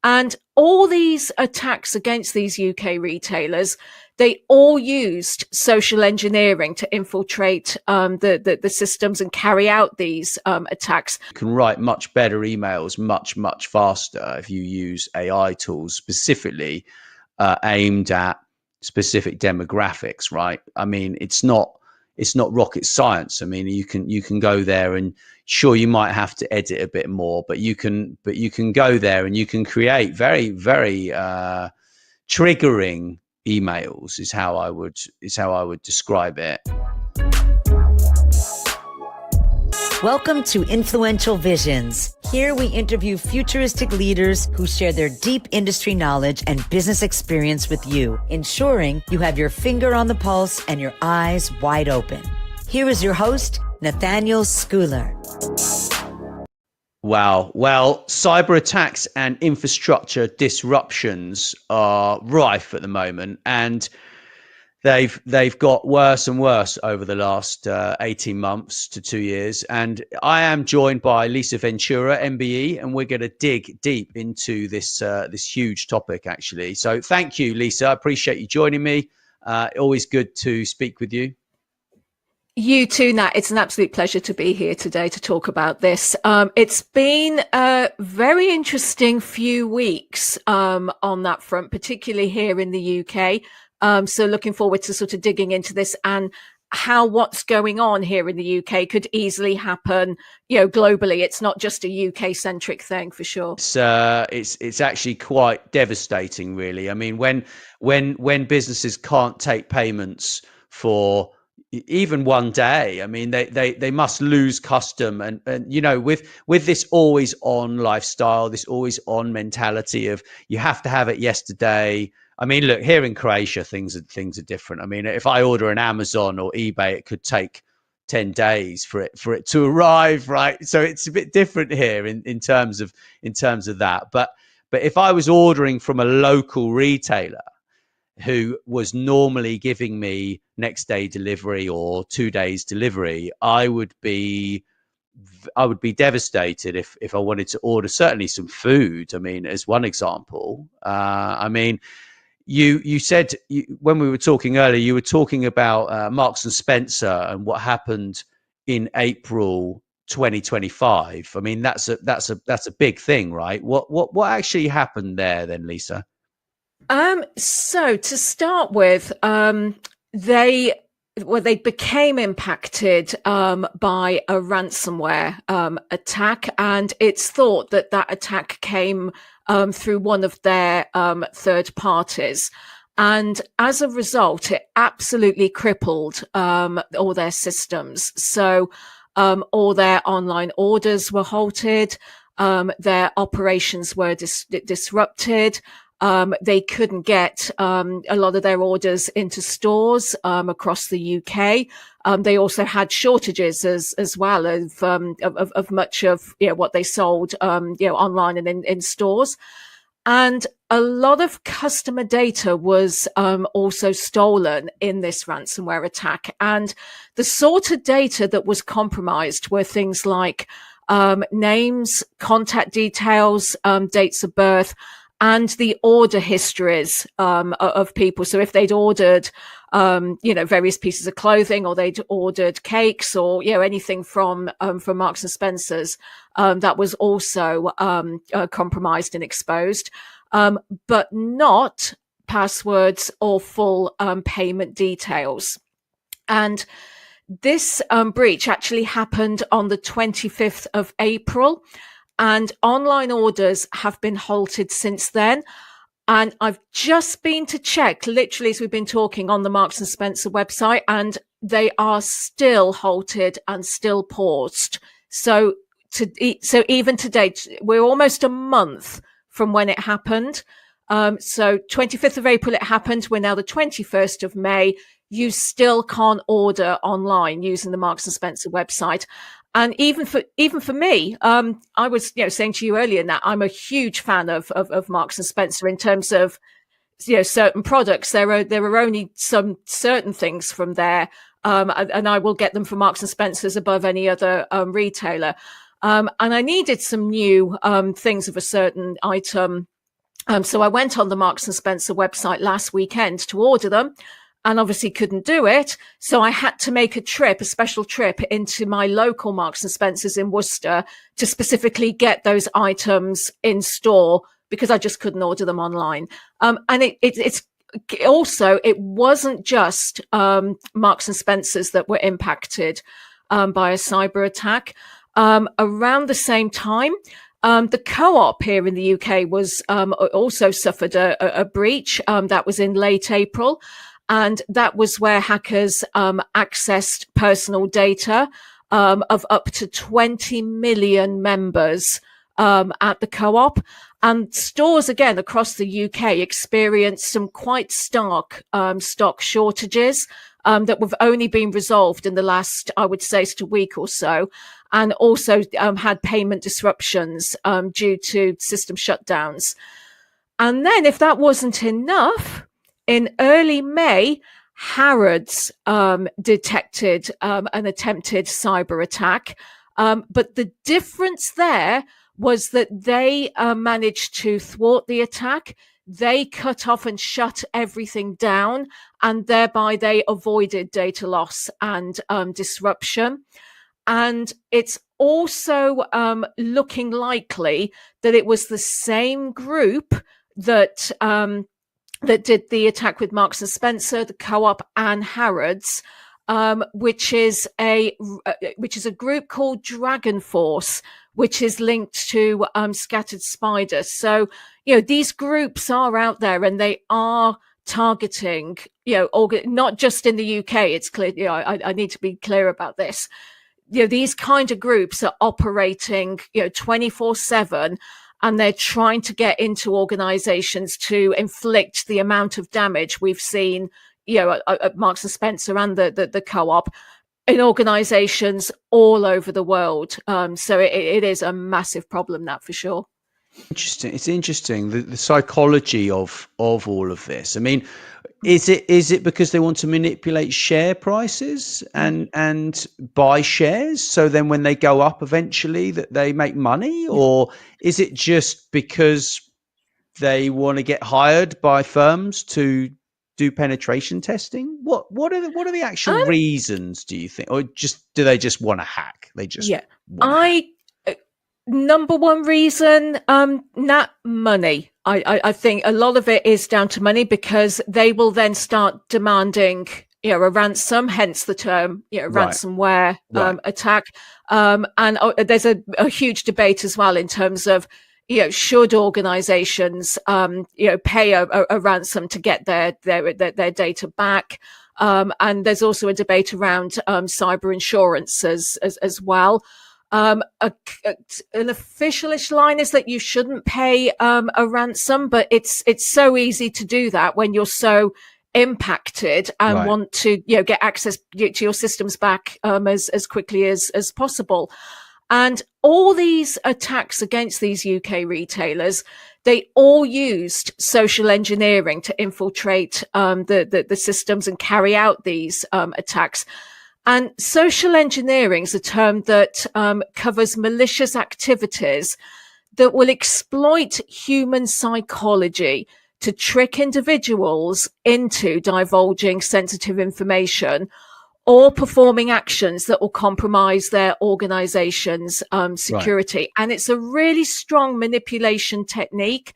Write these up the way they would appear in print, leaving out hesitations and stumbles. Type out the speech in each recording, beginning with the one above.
And all these attacks against these UK retailers, they all used social engineering to infiltrate the systems and carry out these attacks. You can write much better emails much faster if you use AI tools specifically aimed at specific demographics, right? I mean, it's not rocket science. I mean, you can go there, and sure, you might have to edit a bit more, but you can go there and you can create very triggering emails is how I would describe it. Welcome to Influential Visions. Here we interview futuristic leaders who share their deep industry knowledge and business experience with you, ensuring you have your finger on the pulse and your eyes wide open. Here is your host, Nathaniel Schooler. Wow. Well, cyber attacks and infrastructure disruptions are rife at the moment, and they've got worse and worse over the last 18 months to 2 years. And I am joined by Lisa Ventura MBE, and we're going to dig deep into this huge topic, actually. So thank you, Lisa. I appreciate you joining me. Always good to speak with you. You too, Nat. It's an absolute pleasure to be here today to talk about this. It's been a very interesting few weeks on that front, particularly here in the UK. So looking forward to sort of digging into this and how what's going on here in the UK could easily happen, globally. It's not just a UK centric thing, for sure. It's actually quite devastating, really. I mean, when businesses can't take payments for even one day, I mean, they must lose custom, and with this always on lifestyle, this always on mentality of you have to have it yesterday. I mean, look, here in Croatia, things are different. I mean, if I order an Amazon or eBay, it could take 10 days for it to arrive, right? So it's a bit different here in terms of that. But if I was ordering from a local retailer who was normally giving me next day delivery or 2 days delivery, I would be devastated if I wanted to order certainly some food. I mean, as one example, I mean, you said when we were talking earlier, you were talking about Marks and Spencer and what happened in April 2025. I mean, that's a big thing, right? What actually happened there then, Lisa? So to start with, they became impacted by a ransomware attack, and it's thought that attack came through one of their third parties. And as a result, it absolutely crippled all their systems. So all their online orders were halted, their operations were disrupted. They couldn't get a lot of their orders into stores across the UK. They also had shortages as well of much of what they sold online and in stores. And a lot of customer data was also stolen in this ransomware attack. And the sort of data that was compromised were things like names, contact details, dates of birth, and the order histories of people. So if they'd ordered, various pieces of clothing, or they'd ordered cakes, or anything from Marks and Spencer's, that was also compromised and exposed, but not passwords or full payment details. And this breach actually happened on the 25th of April. And online orders have been halted since then. And I've just been to check, literally as we've been talking, on the Marks and Spencer website, and they are still halted and still paused. So even today, we're almost a month from when it happened. So 25th of April it happened. We're now the 21st of May. You still can't order online using the Marks and Spencer website. And even for me, I was saying to you earlier that I'm a huge fan of Marks and Spencer in terms of certain products. There are only some certain things from there, and I will get them from Marks and Spencer's above any other retailer. And I needed some new things of a certain item So I went on the Marks and Spencer website last weekend to order them, and obviously couldn't do it. So I had to make a special trip into my local Marks and Spencer's in Worcester to specifically get those items in store, because I just couldn't order them online. And it's also, it wasn't just Marks and Spencer's that were impacted by a cyber attack. Around the same time, the Co-op here in the UK was also suffered a breach. That was in late April. And that was where hackers accessed personal data of up to 20 million members at the Co-op. And stores, again, across the UK experienced some quite stark stock shortages that have only been resolved in the last, I would say, week or so, and also had payment disruptions due to system shutdowns. And then, if that wasn't enough, in early May, Harrods detected an attempted cyber attack. But the difference there was that they managed to thwart the attack. They cut off and shut everything down, and thereby they avoided data loss and disruption. And it's also looking likely that it was the same group that did the attack with Marks and Spencer, the Co-op, and Harrods, which is a group called Dragon Force, which is linked to Scattered Spider. So, these groups are out there, and they are targeting, not just in the UK. It's clear. I need to be clear about this. These kind of groups are operating, 24/7. And they're trying to get into organizations to inflict the amount of damage we've seen, at Marks and Spencer and the Co-op, in organizations all over the world. So it is a massive problem, that for sure. Interesting. It's interesting, the psychology of all of this. I mean, is it because they want to manipulate share prices and buy shares, so then when they go up eventually that they make money, or is it just because they want to get hired by firms to do penetration testing? What are the actual reasons, do you think, or do they just want to hack? They just Number one reason, not money. I think a lot of it is down to money, because they will then start demanding, a ransom, hence the term, ransomware attack. And there's a huge debate as well in terms of, should organizations, pay a ransom to get their data back. And there's also a debate around cyber insurance as well. An officialish line is that you shouldn't pay a ransom, but it's so easy to do that when you're so impacted and want to get access to your systems back as quickly as possible. And all these attacks against these UK retailers, they all used social engineering to infiltrate the systems and carry out these attacks. And social engineering is a term that covers malicious activities that will exploit human psychology to trick individuals into divulging sensitive information or performing actions that will compromise their organization's security. And it's a really strong manipulation technique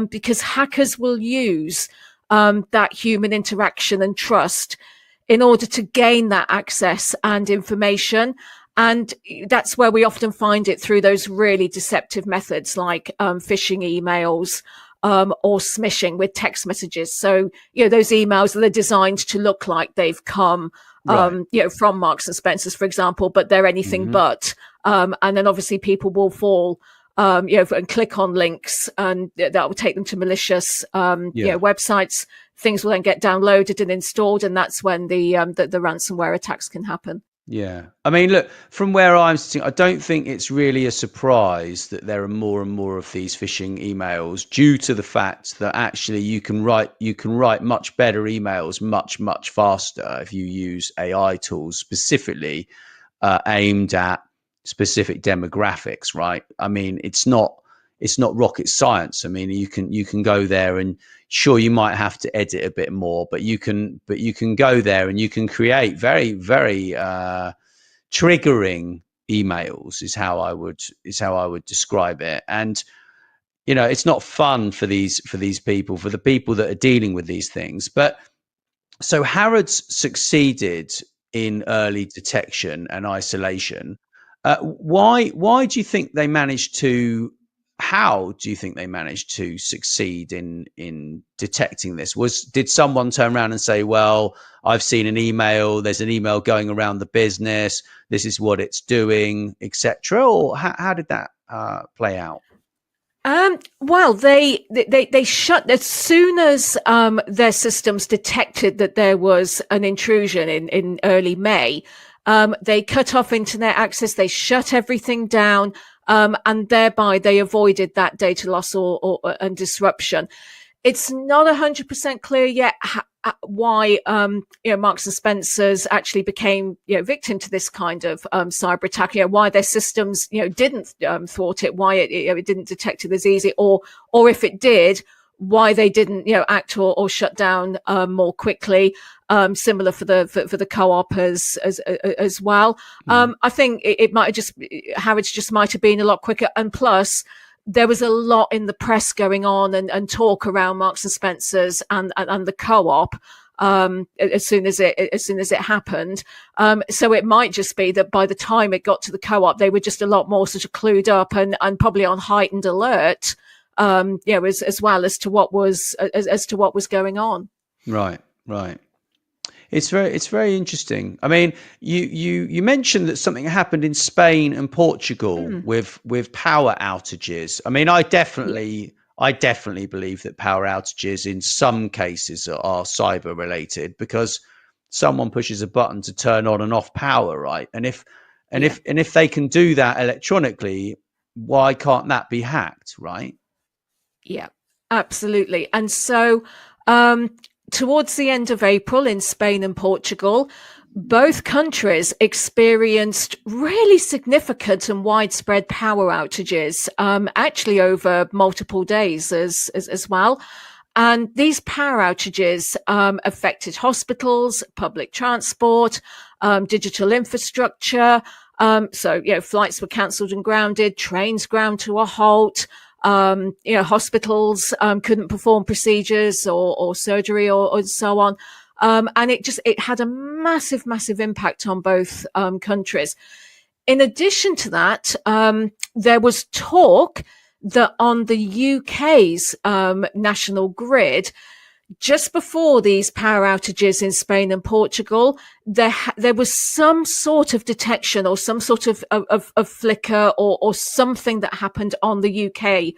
because hackers will use that human interaction and trust in order to gain that access and information. And that's where we often find it through those really deceptive methods like phishing emails or smishing with text messages. So, those emails that are designed to look like they've come, from Marks and Spencer's, for example, but they're anything but. And then obviously people will fall, and click on links, and that will take them to malicious, websites. Things will then get downloaded and installed, and that's when the ransomware attacks can happen. Yeah. I mean, look, from where I'm sitting, I don't think it's really a surprise that there are more and more of these phishing emails, due to the fact that actually you can write much better emails much faster if you use AI tools specifically aimed at specific demographics, right? I mean, it's not it's not rocket science. I mean, you can go there, and sure, you might have to edit a bit more, but you can go there and you can create very, very triggering emails is how I would describe it. And it's not fun for these people, for the people that are dealing with these things. But so Harrods succeeded in early detection and isolation. Why do you think they managed to? How do you think they managed to succeed in detecting this? Did someone turn around and say, "Well, I've seen an email. There's an email going around the business. This is what it's doing," etc.? Or how did that play out? Well, they shut as soon as their systems detected that there was an intrusion in early May. They cut off internet access. They shut everything down, and thereby they avoided that data loss and disruption. It's not 100% clear yet why Marks and Spencer's actually became victim to this kind of cyber attack. Why their systems didn't thwart it, why it didn't detect it as easy, or if it did, why they didn't act or shut down more quickly. Similar for the co-op as well. I think it might have just Harrods just might have been a lot quicker, and plus, there was a lot in the press going on and talk around Marks and Spencer's and the co-op as soon as it happened. So it might just be that by the time it got to the co-op, they were just a lot more sort of clued up and probably on heightened alert, as well as to what was going on. Right. It's very interesting. I mean, you mentioned that something happened in Spain and Portugal with power outages. I mean, I definitely believe that power outages in some cases are cyber related, because someone pushes a button to turn on and off power, right? And if they can do that electronically, why can't that be hacked, right? Yeah, absolutely. And so towards the end of April in Spain and Portugal, both countries experienced really significant and widespread power outages, actually over multiple days as well. And these power outages affected hospitals, public transport, digital infrastructure. So, flights were cancelled and grounded, trains ground to a halt. Hospitals couldn't perform procedures or surgery or so on. And it had a massive impact on both countries. In addition to that, there was talk that on the UK's national grid, just before these power outages in Spain and Portugal, there was some sort of detection or some sort of flicker or something that happened on the UK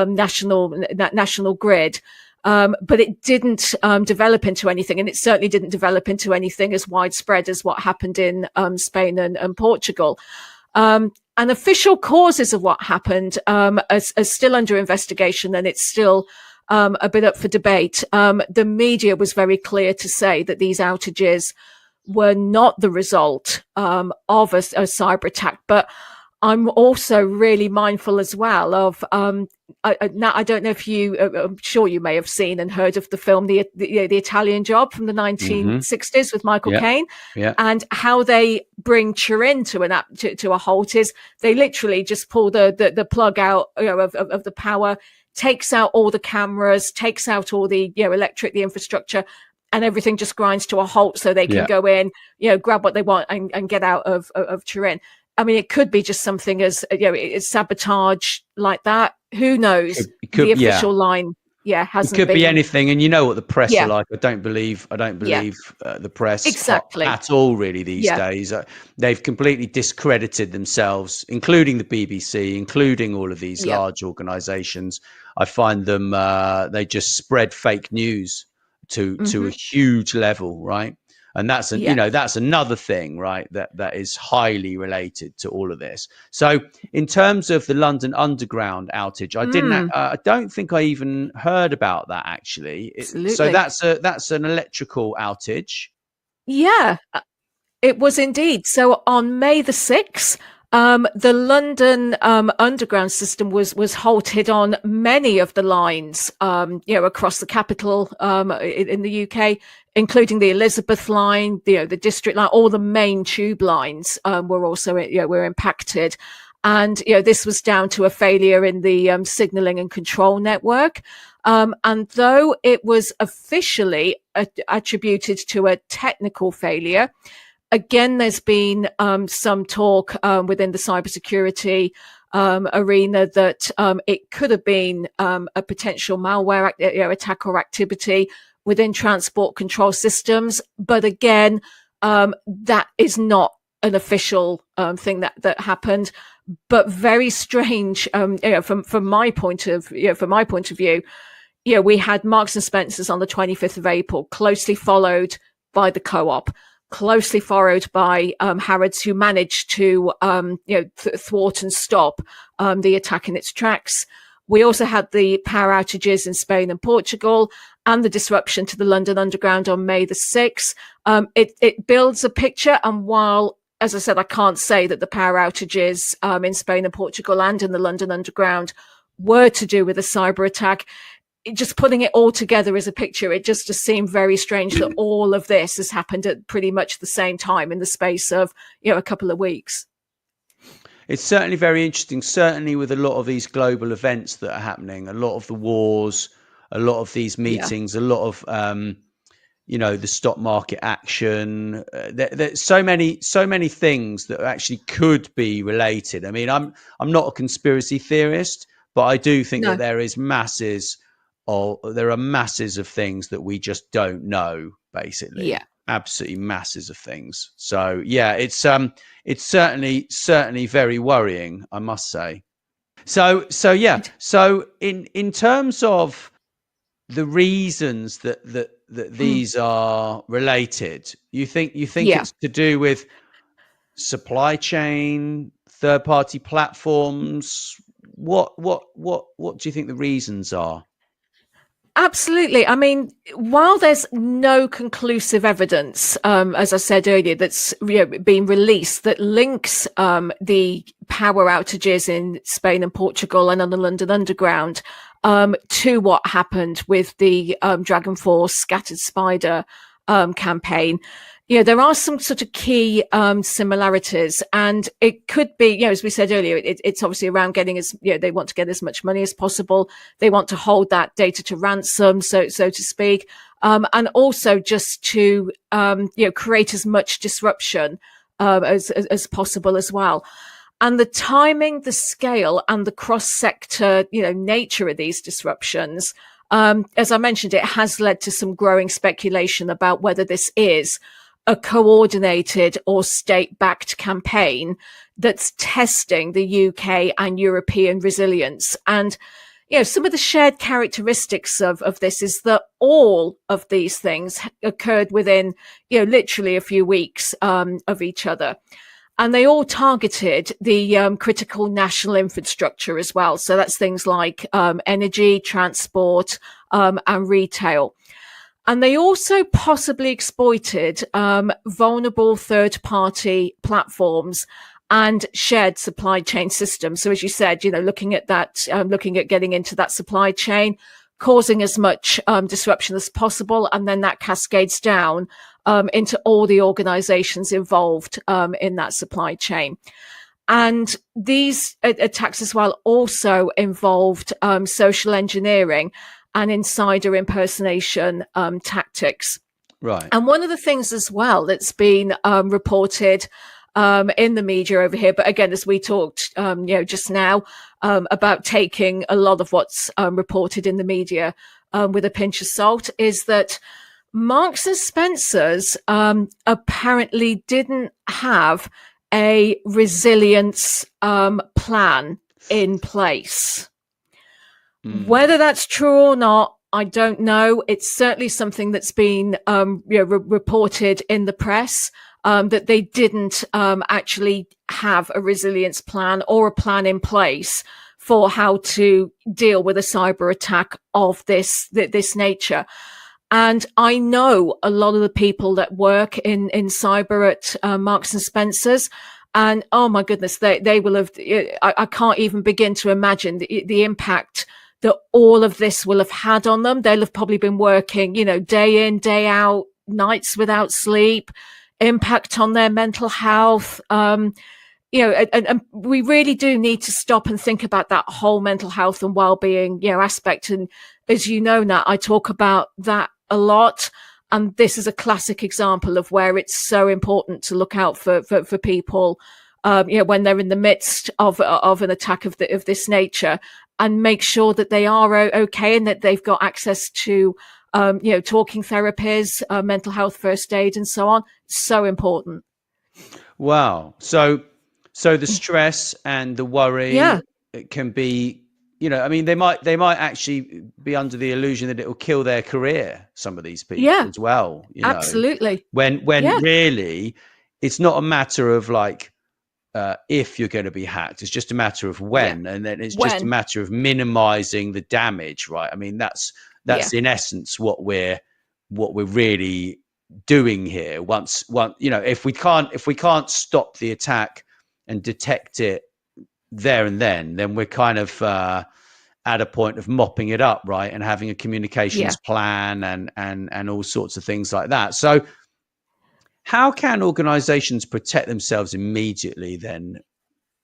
national grid. But it didn't develop into anything, and it certainly didn't develop into anything as widespread as what happened in Spain and Portugal. And official causes of what happened are still under investigation, and it's still a bit up for debate. The media was very clear to say that these outages were not the result of a cyber attack, but I'm also really mindful as well of now I don't know if I'm sure you may have seen and heard of the film the Italian Job from the 1960s with Michael Caine, and how they bring Turin to a halt is they literally just pull the plug out of the power, takes out all the cameras, takes out all the the infrastructure, and everything just grinds to a halt so they can go in, grab what they want and get out of Turin. I mean, it could be just something as it's sabotage like that. Who knows? The official line, hasn't. It could be anything, and you know what the press are like. I don't believe the press exactly at all really these days. They've completely discredited themselves, including the BBC, including all of these large organisations. I find them they just spread fake news to a huge level, right? And that's that's another thing, right? That is highly related to all of this. So, in terms of the London Underground outage, I don't think I even heard about that actually. So that's an electrical outage. Yeah, it was indeed. So on May the 6th, The London underground system was halted on many of the lines, across the capital in the UK, including the Elizabeth line, the District line. All the main tube lines were also were impacted, and this was down to a failure in the signalling and control network. And though it was officially attributed to a technical failure, again, there's been some talk within the cybersecurity arena that it could have been a potential malware attack or activity within transport control systems. But again, that is not an official thing that happened. But very strange, from my point of view. We had Marks and Spencers on the 25th of April, closely followed by the Co-op, closely followed by Harrods, who managed to thwart and stop the attack in its tracks. We also had the power outages in Spain and Portugal, and the disruption to the London Underground on May the 6th. It builds a picture, and while, as I said, I can't say that the power outages in Spain and Portugal and in the London Underground were to do with a cyber attack, just putting it all together as a picture, it just seemed very strange that all of this has happened at pretty much the same time in the space of a couple of weeks. It's certainly very interesting, certainly with a lot of these global events that are happening, a lot of the wars, a lot of these meetings, a lot of the stock market action. There's so many things that actually could be related. I mean, I'm not a conspiracy theorist, but I do think that there are masses of things that we just don't know, basically. Yeah. Absolutely masses of things. So yeah, it's certainly very worrying, I must say. So yeah. So in terms of the reasons that these are related, you think it's to do with supply chain, third party platforms? What do you think the reasons are? Absolutely. I mean, while there's no conclusive evidence, as I said earlier, that's being released that links the power outages in Spain and Portugal and on the London Underground to what happened with the Dragon Force Scattered Spider campaign, there are some sort of key similarities, and it could be, as we said earlier, it's obviously around getting they want to get as much money as possible. They want to hold that data to ransom, so to speak, and also just to create as much disruption as possible as well. And the timing, the scale, and the cross-sector nature of these disruptions, as I mentioned, it has led to some growing speculation about whether this is a coordinated or state-backed campaign that's testing the UK and European resilience. And, some of the shared characteristics of this is that all of these things occurred within, literally a few weeks of each other. And they all targeted the critical national infrastructure as well. So that's things like energy, transport, and retail. And they also possibly exploited vulnerable third-party platforms and shared supply chain systems. So as you said, looking at getting into that supply chain, causing as much disruption as possible, and then that cascades down into all the organizations involved in that supply chain. And these attacks as well also involved social engineering and insider impersonation tactics. Right. And one of the things as well that's been reported in the media over here, but again, as we talked, just now, about taking a lot of what's reported in the media with a pinch of salt, is that Marks and Spencers apparently didn't have a resilience plan in place. Whether that's true or not, I don't know. It's certainly something that's been reported in the press, that they didn't actually have a resilience plan or a plan in place for how to deal with a cyber attack of this nature. And I know a lot of the people that work in cyber at Marks and Spencers, And oh my goodness, they will have, I can't even begin to imagine the impact that all of this will have had on them. They'll have probably been working, day in, day out, nights without sleep, impact on their mental health. And we really do need to stop and think about that whole mental health and well-being, aspect. And as you know, Nat, I talk about that a lot. And this is a classic example of where it's so important to look out for people, when they're in the midst of an attack of this nature, and make sure that they are okay and that they've got access to, talking therapies, mental health first aid, and so on. So important. Wow. So the stress and the worry, it can be, they might actually be under the illusion that it will kill their career, some of these people as well. Absolutely. When really it's not a matter of like, if you're going to be hacked, it's just a matter of when, and then it's just a matter of minimizing the damage, right? I mean, that's in essence what we're really doing here. If we can't stop the attack and detect it there and then we're kind of at a point of mopping it up, right, and having a communications plan and all sorts of things like that. So how can organizations protect themselves immediately then?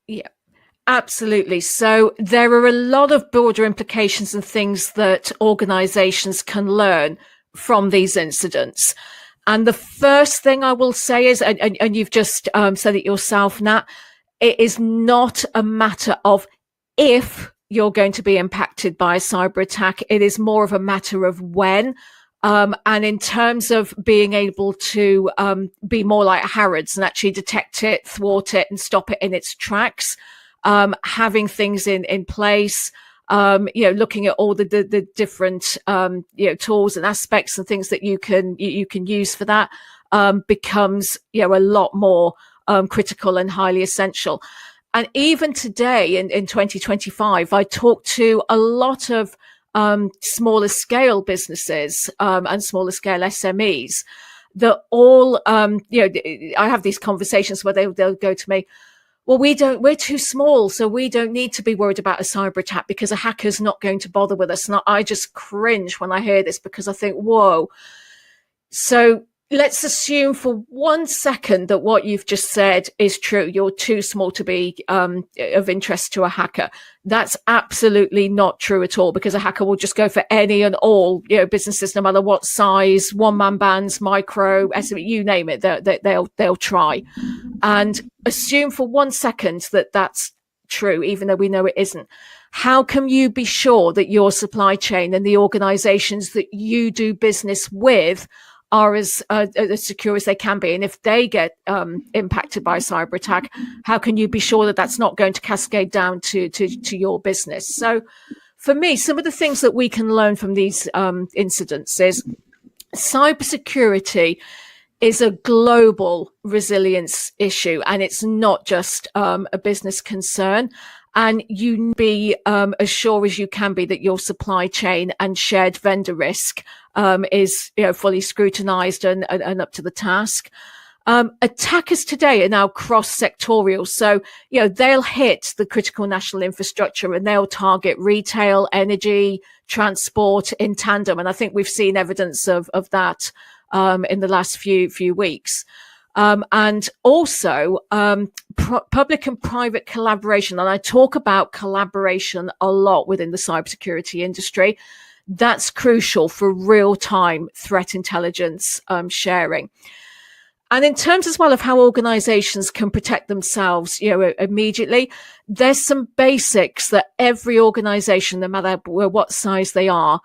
Yeah, absolutely. So there are a lot of broader implications and things that organizations can learn from these incidents. And the first thing I will say is, and you've just said it yourself, Nat, it is not a matter of if you're going to be impacted by a cyber attack. It is more of a matter of when. And in terms of being able to be more like Harrods and actually detect it, thwart it, and stop it in its tracks, having things in place, looking at all the different tools and aspects and things that you can use for that becomes a lot more critical and highly essential. And even today in 2025, I talk to a lot of smaller scale businesses and smaller scale SMEs that all, I have these conversations where they'll go to me, well, we're too small, so we don't need to be worried about a cyber attack because a hacker's not going to bother with us. And I just cringe when I hear this because I think, whoa. So let's assume for 1 second that what you've just said is true. You're too small to be of interest to a hacker. That's absolutely not true at all, because a hacker will just go for any and all businesses, no matter what size, one-man bands, micro, SME, you name it. They'll try. And assume for 1 second that that's true, even though we know it isn't. How can you be sure that your supply chain and the organizations that you do business with are as secure as they can be? And if they get impacted by a cyber attack, how can you be sure that that's not going to cascade down to your business? So for me, some of the things that we can learn from these incidents is cybersecurity is a global resilience issue, and it's not just a business concern. And you be as sure as you can be that your supply chain and shared vendor risk is fully scrutinized and up to the task. Attackers today are now cross-sectorial, so they'll hit the critical national infrastructure and they'll target retail, energy, transport in tandem. And I think we've seen evidence of that in the last few weeks. And also public and private collaboration. And I talk about collaboration a lot within the cybersecurity industry. That's crucial for real-time threat intelligence sharing. And in terms as well of how organizations can protect themselves, immediately, there's some basics that every organization, no matter what size they are,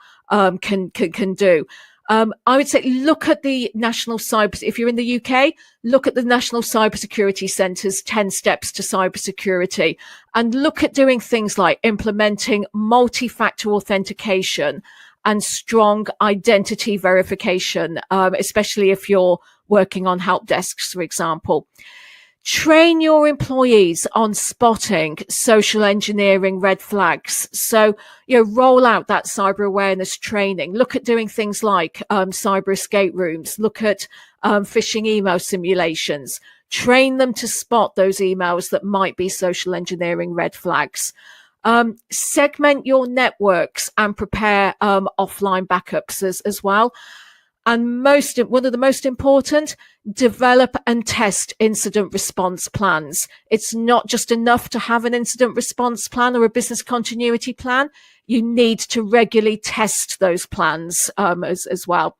can do. I would say look at the national cyber. If you're in the UK, look at the National Cybersecurity Centre's 10 steps to cybersecurity, and look at doing things like implementing multi-factor authentication and strong identity verification, especially if you're working on help desks, for example. Train your employees on spotting social engineering red flags. So, roll out that cyber awareness training. Look at doing things like cyber escape rooms. Look at phishing email simulations. Train them to spot those emails that might be social engineering red flags. Segment your networks and prepare offline backups as well. And one of the most important, develop and test incident response plans. It's not just enough to have an incident response plan or a business continuity plan. You need to regularly test those plans as well.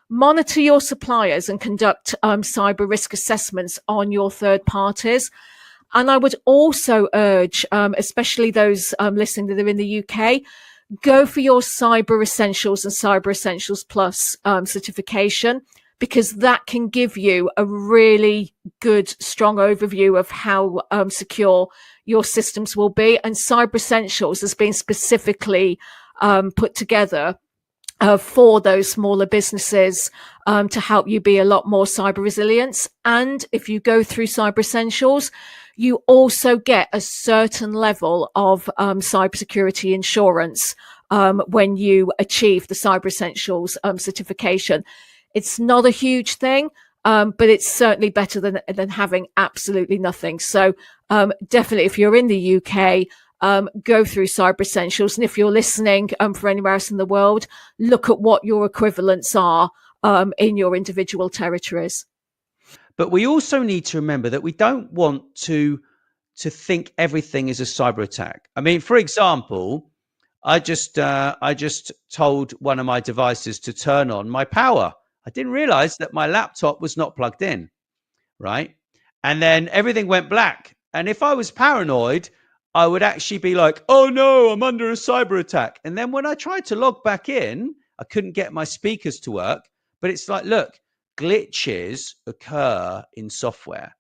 Monitor your suppliers and conduct cyber risk assessments on your third parties. And I would also urge, especially those listening that are in the UK, go for your Cyber Essentials and Cyber Essentials Plus certification, because that can give you a really good, strong overview of how secure your systems will be. And Cyber Essentials has been specifically put together for those smaller businesses to help you be a lot more cyber resilient. And if you go through Cyber Essentials, you also get a certain level of cybersecurity insurance when you achieve the Cyber Essentials certification. It's not a huge thing, but it's certainly better than having absolutely nothing. So definitely, if you're in the UK, go through Cyber Essentials. And if you're listening for anywhere else in the world, look at what your equivalents are in your individual territories. But we also need to remember that we don't want to think everything is a cyber attack. I mean, for example, I just told one of my devices to turn on my power. I didn't realize that my laptop was not plugged in, right? And then everything went black. And if I was paranoid, I would actually be like, oh no, I'm under a cyber attack. And then when I tried to log back in, I couldn't get my speakers to work. But it's like, look, glitches occur in software.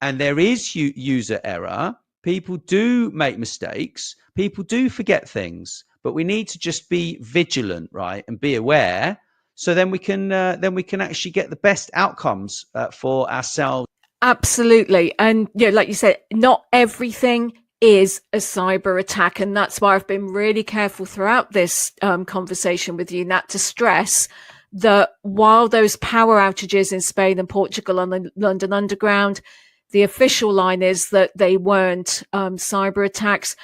And there is user error. People do make mistakes. People do forget things, but we need to just be vigilant, right? And be aware. So then we can actually get the best outcomes for ourselves. Absolutely. And like you said, not everything is a cyber attack. And that's why I've been really careful throughout this conversation with you, Nat, to stress that while those power outages in Spain and Portugal on the London Underground, the official line is that they weren't cyber attacks.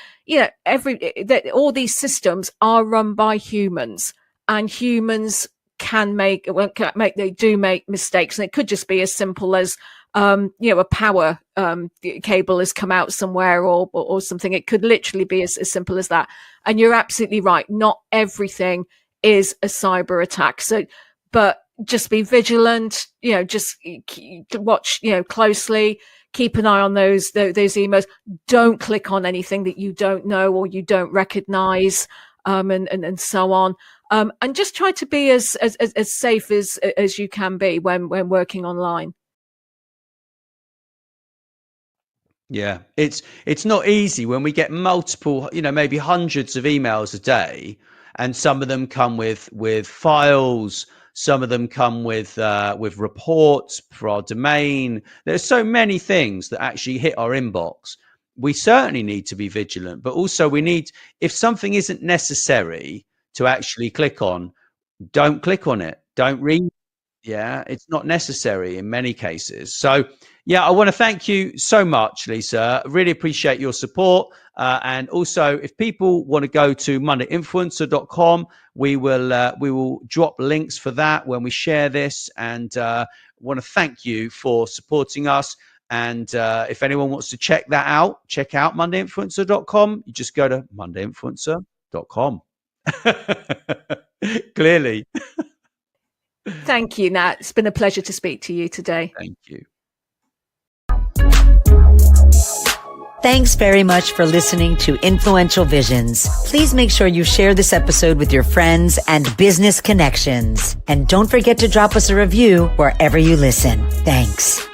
All these systems are run by humans, and humans they do make mistakes. And it could just be as simple as a power cable has come out somewhere or something. It could literally be as simple as that. And you're absolutely right. Not everything is a cyber attack. So, but just be vigilant, just watch, closely, keep an eye on those emails. Don't click on anything that you don't know or you don't recognize, and so on. And just try to be as safe as you can be when working online. Yeah, it's not easy when we get multiple, maybe hundreds of emails a day, and some of them come with files, some of them come with reports for our domain. There's so many things that actually hit our inbox. We certainly need to be vigilant, but also we need, if something isn't necessary to actually click on, don't click on it. Don't read. Yeah, it's not necessary in many cases. So yeah, I want to thank you so much, Lisa. Really appreciate your support. And also, if people want to go to mondayinfluencer.com, we will drop links for that when we share this. And want to thank you for supporting us. And if anyone wants to check that out, check out mondayinfluencer.com. You just go to mondayinfluencer.com. Clearly. Thank you, Nat. It's been a pleasure to speak to you today. Thank you. Thanks very much for listening to Influential Visions. Please make sure you share this episode with your friends and business connections. And don't forget to drop us a review wherever you listen. Thanks.